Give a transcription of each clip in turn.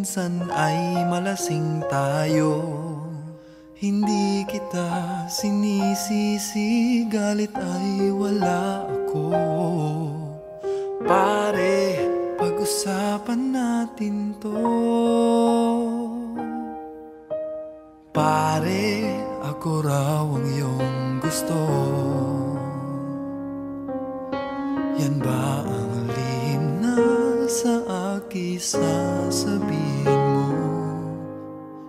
minsan ay malasing tayo. Hindi kita sinisisi, galit ay wala ako. Pare, pag-usapan natin to. Pare, ako raw ang iyong gusto. Yan ba ang lihim na sa akin sasabihin mo?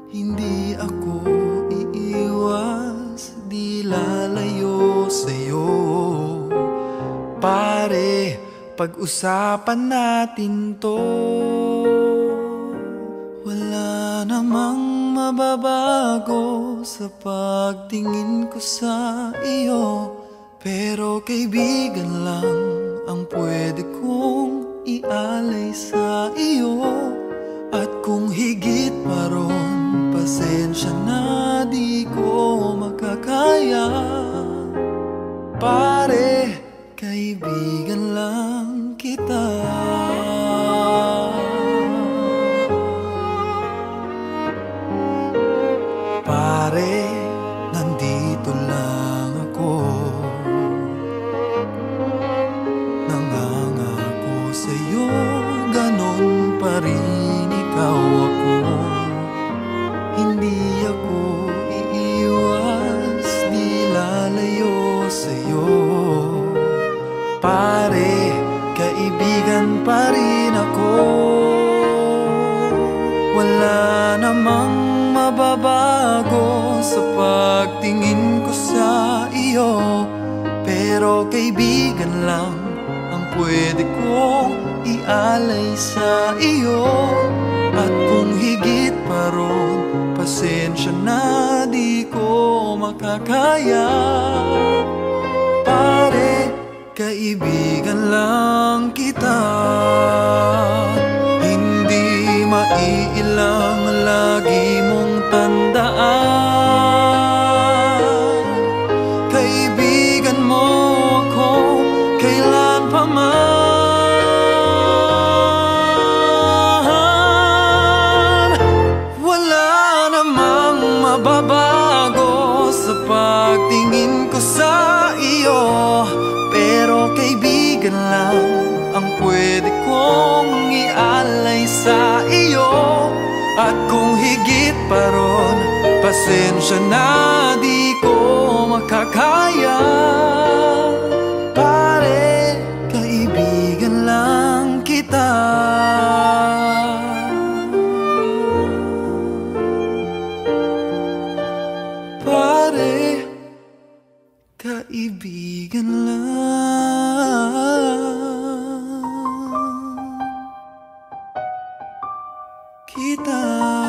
Hindi ako iiwas, di lalayo sa'yo. Pare, pag-usapan natin to. Wala namang mababago sa pagtingin ko sa iyo, pero kaibigan lang ang pwede kong ialay sa iyo. At kung higit pa ron, pasensya na di ko makakaya. Pare, kaibigan lang kita. Pare, nandito lang ako. Nangangako sa'yo, ganon pa rin ikaw ako. Hindi ako iiwas, di lalayo sa'yo. Pare, kaibigan pa rin ako. Wala namang mababago sa pagtingin ko sa iyo, pero kaibigan lang ang pwede kong ialay sa iyo. At kung higit pa ron, pasensya na di ko makakaya. Pare, kaibigan lang kita. Hindi maiilang lagi mong tandaan. Kaibigan mo ako kailan pa man. Wala namang mababago sa pagtingin ko sa iyo, pero kaibigan lang ang pwede kong ialay sa iyo. At kung higit pa ron, pasensya na di ko makakaya. Pare, kaibigan lang kita. Pare, kaibigan lang kita.